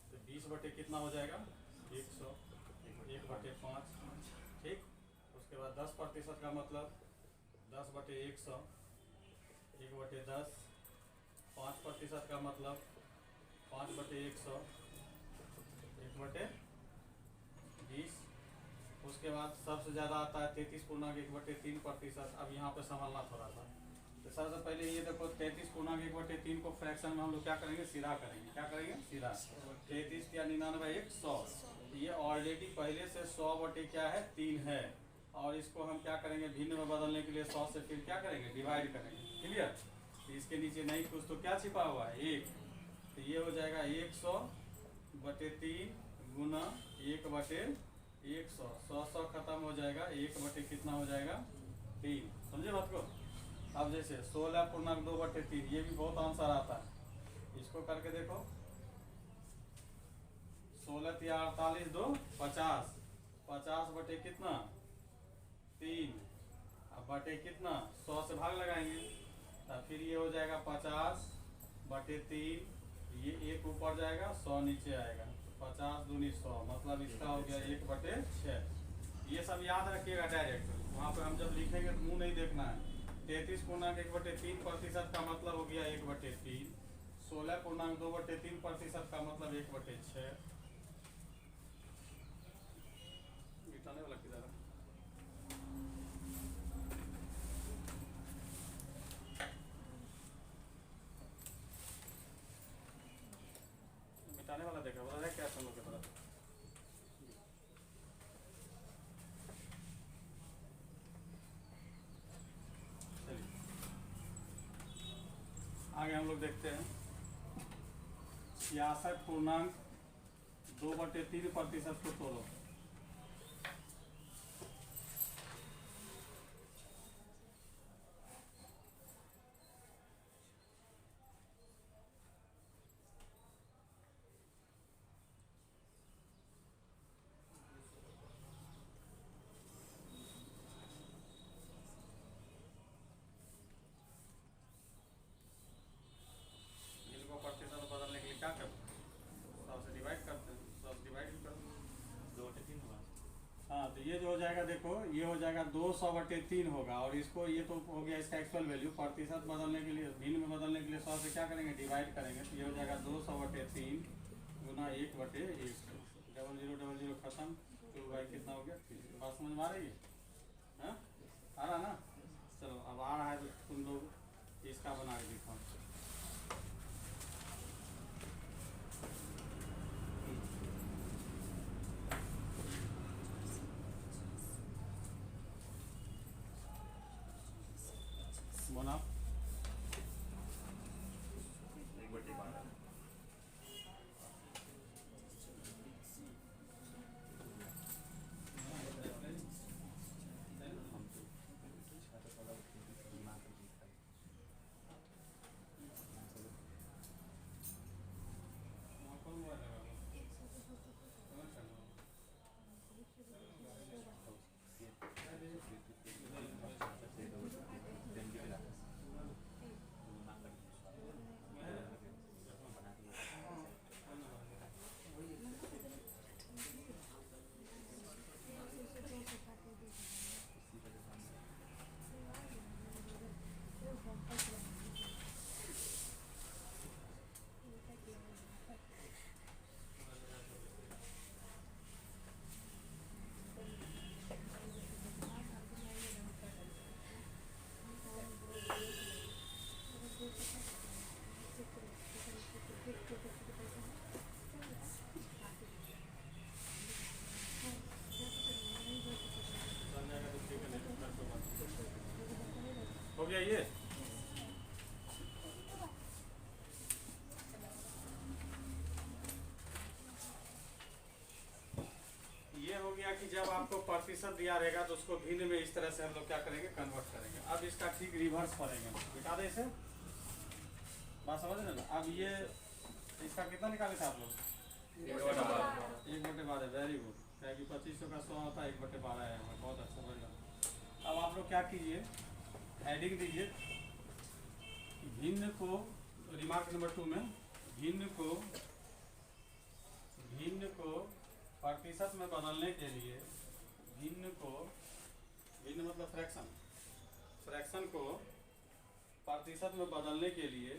तो 20 बटे कितना हो जाएगा 100, 1/5, ठीक। उसके बाद 10% का मतलब 10 बटे 100, 1/10, 5% का मतलब 5 बटे 100, 1/20। उसके बाद सबसे ज़्यादा आता है 33.1/3%। अब यहाँ पे संभालना थोड़ा सा, तो सबसे पहले ये देखो 33.1/3 को फ्रैक्शन में हम लोग क्या करेंगे, सीधा करेंगे, क्या करेंगे सीधा। 33 या 99 1 100, ये ऑलरेडी पहले से 100 बटे क्या है 3 है, और इसको हम क्या करेंगे भिन्न में बदलने के लिए 100 से फिर क्या करेंगे डिवाइड करेंगे, क्लियर। तो इसके नीचे नहीं कुछ तो क्या छिपा हुआ है 1, तो ये हो जाएगा 100/3 गुना 1/100, 100 खत्म हो जाएगा, 1 बटे कितना हो जाएगा 3, समझे बात को। अब जैसे 16.2/3, ये भी बहुत आंसर आता है, इसको करके देखो, 16 या 48 2 50, 50 बटे कितना 3, अब बटे कितना 100 से भाग लगाएंगे, तब फिर ये हो जाएगा 50/3, ये 1 ऊपर जाएगा 100 नीचे आएगा, 50 दूनी 100, मतलब इसका हो गया 1/6। ये सब याद रखिएगा डायरेक्ट, वहाँ पे हम जब लिखेंगे तो मुँह नहीं देखना है। 33.1/3% का मतलब हो गया 1/3, 16.2/3% का मतलब 1/6। मिटाने वाला किधर है? मिटाने वाला देखा बोला है क्या तुम लोग के तरफ। आगे हम लोग देखते हैं 66.2/3% को तोड़ो। बदलने के लिए क्या करते हैं, 100 से डिवाइड करते हैं, 100 से डिवाइड भी करते हैं, 2/3 होगा। हाँ, तो ये जो हो जाएगा देखो, ये हो जाएगा 200/3 होगा, और इसको ये तो हो गया इसका एक्चुअल वैल्यू। प्रतिशत बदलने के लिए, भिन्न में बदलने के लिए 100 से क्या करेंगे डिवाइड करेंगे, तो ये हो जाएगा 200/3 गुना 1/100, 0000 खत्म, 2 कितना हो गया 3। बात समझ में आ रही है, हाँ आ रहा ना। चलो अब आ रहा है तो तुम लोग इसका बना के दिखाओ। बोना 1/12। गया ये। ये हो गया कि जब आपको प्रतिशत दिया रहेगा तो उसको भिन्न में इस तरह से हम लोग क्या करेंगे, कन्वर्ट करेंगे। अब इसका ठीक रिवर्स पड़ेगा, बिठा दे इसे, बात समझ रहे ना। अब ये इसका कितना निकाले थे आप लोग? 1/12। वेरी गुड, क्या कि 2500 का 100 होता है, 1/12 है। बहुत अच्छा, बढ़िया। अब आप लोग क्या कीजिए, हेडिंग दीजिए भिन्न को, रिमार्क नंबर 2 में भिन्न को प्रतिशत में बदलने के लिए, भिन्न मतलब फ्रैक्शन को प्रतिशत में बदलने के लिए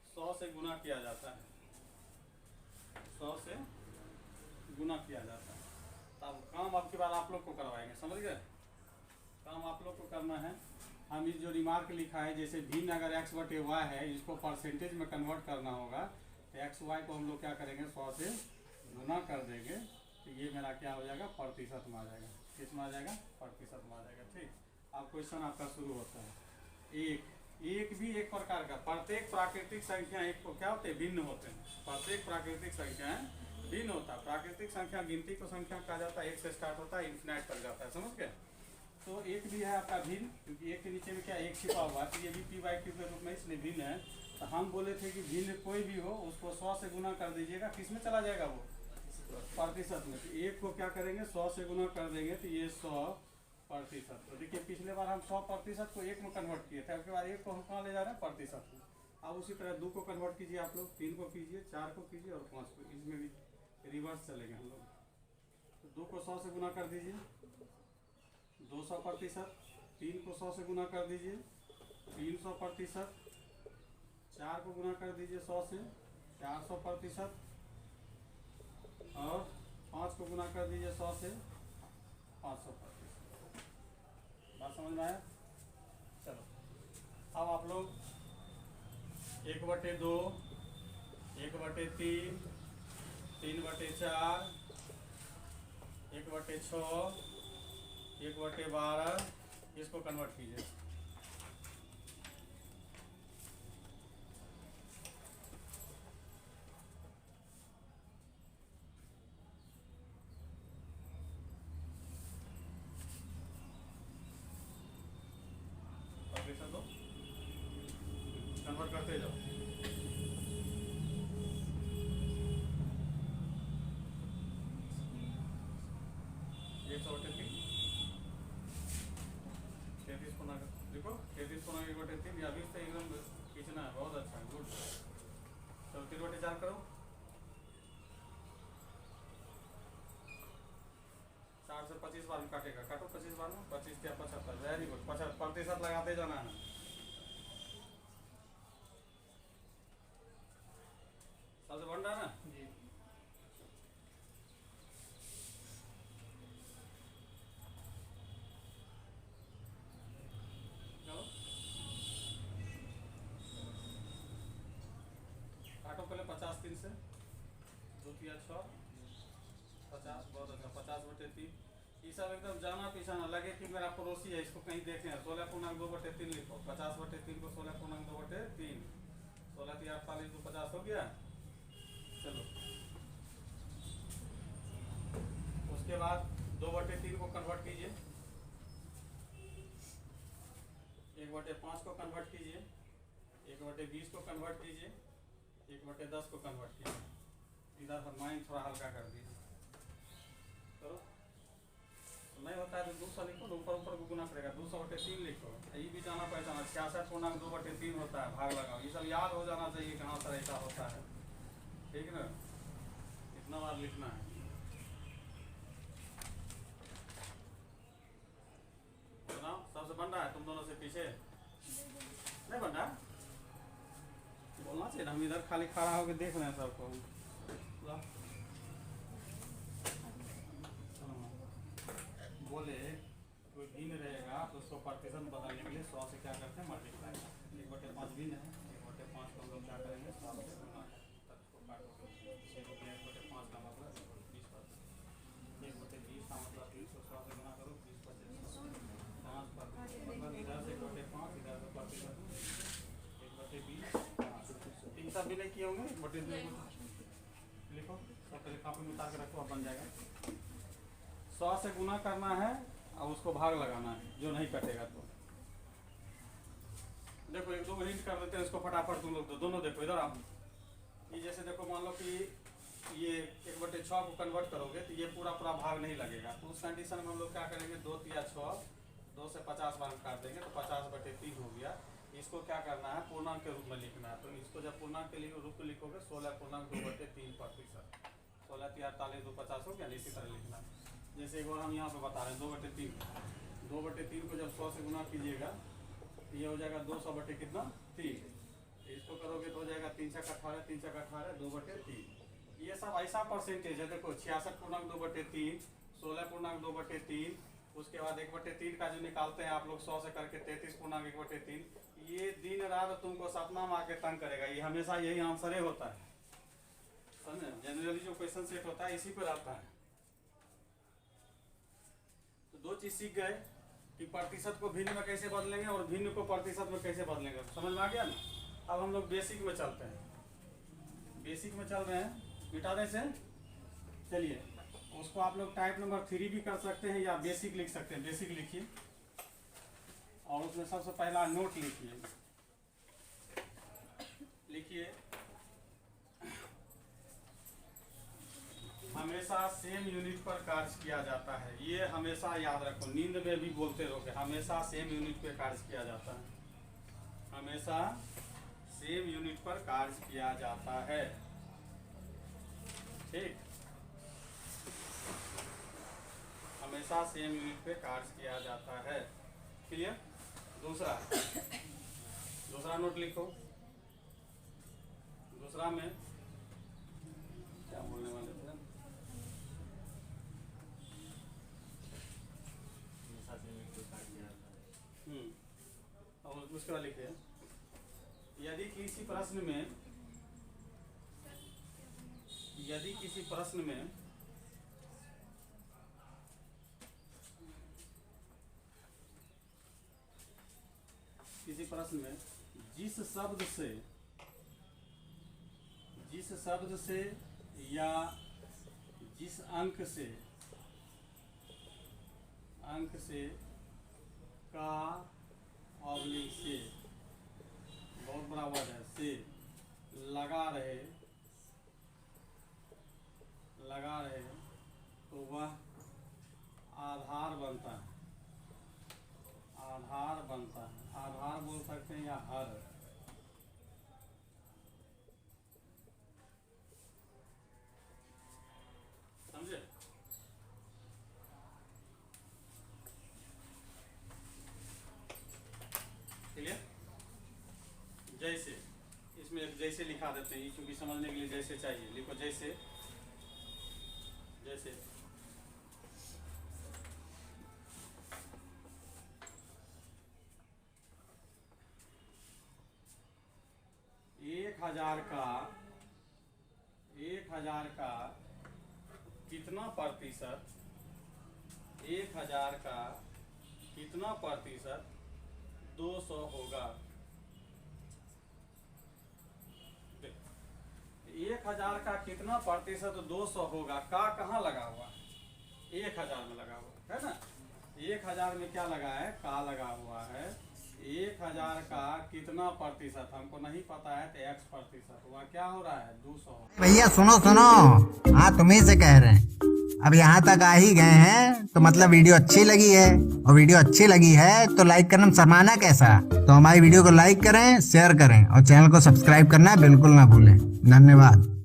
100 से गुना किया जाता है, 100 से गुना किया जाता है। तब काम अब की बार आप लोग को करवाएंगे, समझ गए? काम आप लोग को करना है। हम इस जो रिमार्क लिखा है, जैसे भिन्न अगर x/y है, इसको परसेंटेज में कन्वर्ट करना होगा तो xy को हम लोग क्या करेंगे, 100 से गुना कर देंगे, तो ये मेरा क्या हो जाएगा, प्रतिशत में आ जाएगा। किस में आ जाएगा? प्रतिशत में आ जाएगा। ठीक, अब क्वेश्चन आपका शुरू होता है। एक भी एक प्रकार का, प्रत्येक प्राकृतिक संख्या एक को क्या होते हैं, भिन्न होते हैं। प्रत्येक प्राकृतिक संख्याएं भिन्न होता है। प्राकृतिक संख्या गिनती को संख्या कहा जाता है, एक से स्टार्ट होता है, इन्फिनाइट तक जाता है, समझ गए? तो एक भी है आपका भिन्न, क्योंकि एक के नीचे में क्या एक छिपा हुआ है, तो ये भी p/q के रूप में इसलिए भिन्न है। तो हम बोले थे कि भिन्न कोई भी हो उसको 100 से गुना कर दीजिएगा, किस में चला जाएगा वो, प्रतिशत में। तो एक को क्या करेंगे, 100 से गुना कर देंगे, तो ये 100%। तो देखिए पिछले बार हम 100% को एक में कन्वर्ट किए थे, अब के बाद एक को हम कहाँ ले जा रहे हैं, प्रतिशत में। अब उसी तरह 2 को कन्वर्ट कीजिए आप लोग, 3 को कीजिए, 4 को कीजिए और 5 को, इसमें भी रिवर्स चलेंगे हम लोग। तो 2 को 100 से गुना कर दीजिए, 200%। 3 को 100 से गुना कर दीजिए, 300%। 4 को गुना कर दीजिए 100 से, 400%। और 5 को गुना कर दीजिए 100 से, 500%। बात समझ में आया? चलो अब आप लोग 1/2, 1/3, 3/4, 1/6, 1/12 इसको कन्वर्ट कीजिए। प्रतिशत दो, कन्वर्ट करते जाओ। एक 33 को ना देखो, 33 को ना 1/3, अभी से एकदम खींचना है, बहुत अच्छा है, गुड। चलो 3/4 करो, 60 से 25 बार में काटेगा, काटो 25 बार में, 25 या 75, वेरी गुड। 75% लगाते जाना है। सबसे बन रहा है ना जी। चलो काटो पहले 50 3 से, 2 3 6, 50, बहुत अच्छा। 50/3, ये सब एकदम जाना पीछाना लगे कि मेरा पड़ोसी है, इसको कहीं देखे हैं। 16.2/3 लिखो, 50/3 को 16.2/3, 16 3 48, 2 50 हो गया। चलो उसके बाद 2/3 को कन्वर्ट कीजिए, 1/5 को कन्वर्ट कीजिए, 1/20 को कन्वर्ट कीजिए, 1/10 को कन्वर्ट कीजिए। इधर माइंड थोड़ा हल्का कर दीजिए, करो। तो नहीं होता है तो 200 लिखो, ऊपर ऊपर को गुना करेगा, 200/3 लिखो। ये भी जाना पहचाना, 66.2/3 होता है, भाग लगाओ। ये सब याद हो जाना चाहिए कहाँ पर ऐसा होता है, ठीक ना? इतना बार लिखना है। बताओ सबसे बन रहा है, तुम दोनों से पीछे नहीं बन रहा? बोलना चाहिए ना, हम इधर खाली खड़ा होकर देख रहे हैं सबको। बोले कोई भिन्न रहेगा तो उसको प्रतिशत बदलने के लिए 100 से क्या करते हैं, मल्टीप्लाई। 1/5 भिन्न है, 1/5 को हम लोग क्या करेंगे, 100 से गुना तक को काटो। 1/5 का मतलब 20%, 1/20 का मतलब 100 से गुना करो, 20% 5%, मतलब इधर से 1/5, इधर से होंगे 1/2 लिखो, सब पहले कॉपी में उतार के रखो, अब बन जाएगा। 100 से गुना करना है और उसको भाग लगाना है, जो नहीं कटेगा तो। देखो एक दो हिंट कर देते हैं इसको फटाफट तुम लोग दोनों देखो इधर आप। ये जैसे देखो मान लो कि ये 1/6 को कन्वर्ट करोगे तो ये पूरा भाग नहीं लगेगा, तो उस कंडीशन में हम लोग क्या करेंगे 2 या 6, 2 से 50 बार काट देंगे तो 50/3 हो गया। इसको क्या करना है पूर्णांक के रूप में लिखना है, तो इसको जब पूर्णांक के रूप में लिखोगे 16.2/3%, 16 × 48 2 50 हो गया। इसी तरह लिखना है, जैसे एक बार हम यहाँ पे बता रहे हैं 2/3 को जब 100 से गुना कीजिएगा तो ये हो जाएगा 200/3। इसको करोगे तो हो जाएगा 3 × 18 3 × 18 2/3। ये सब ऐसा परसेंटेज है, देखो 66.2/3, 16.2/3, उसके बाद 1/3 का जो निकालते हैं आप लोग 100 से करके 33.1/3। ये दिन रात तुमको सपना में आके तंग करेगा, ये हमेशा यही आंसर ही होता है, समझे। जनरली जो क्वेश्चन सेट होता है इसी पर आता है। तो 2 चीज सीख गए कि प्रतिशत को भिन्न में कैसे बदलेंगे और भिन्न को प्रतिशत में कैसे बदलेंगे, समझ में आ गया ना। अब हम लोग बेसिक में चलते हैं, बेसिक में चल रहे हैं मिटाने से। चलिए उसको आप लोग टाइप नंबर 3 भी कर सकते हैं या बेसिक लिख सकते हैं। बेसिक लिखिए और उसमें सबसे पहला नोट लिखिए हमेशा सेम यूनिट पर कार्य किया जाता है। ये हमेशा याद रखो, नींद में भी बोलते रहोगे, हमेशा सेम यूनिट पर कार्य किया जाता है, हमेशा सेम यूनिट पर कार्य किया जाता है, ठीक। हमेशा सेम यूनिट पे कार्य किया जाता है, क्लियर। दूसरा नोट लिखो। दूसरा में क्या बोलने वाले थे, और उसके बाद लिखिए यदि किसी प्रश्न में जिस शब्द से या जिस अंक से का ऑब्लिक से, बहुत बड़ा वर्ड है, से लगा रहे तो वह आधार बनता है, आधार बोल सकते हैं या हर। समझे। क्लियर। जैसे इसमें एक जैसे लिखा देते हैं क्योंकि समझने के लिए जैसे चाहिए, लिखो जैसे जैसे 1000 का कितना प्रतिशत, 1000 का कितना प्रतिशत 200 होगा। 1000 का कितना प्रतिशत 200 होगा, का कहाँ लगा हुआ, 1000 में लगा हुआ है ना। 1000 में क्या लगा है, का लगा हुआ है। 1000 का कितना प्रतिशत हमको नहीं पता है तो x%, वह क्या हो रहा है 200। भैया सुनो, हाँ तुम्ही से कह रहे हैं। अब यहाँ तक आ ही गए हैं तो मतलब वीडियो अच्छी लगी है, और वीडियो अच्छी लगी है तो लाइक करना शर्माना कैसा। तो हमारी वीडियो को लाइक करें, शेयर करें और चैनल को सब्सक्राइब करना बिल्कुल ना भूलें। धन्यवाद।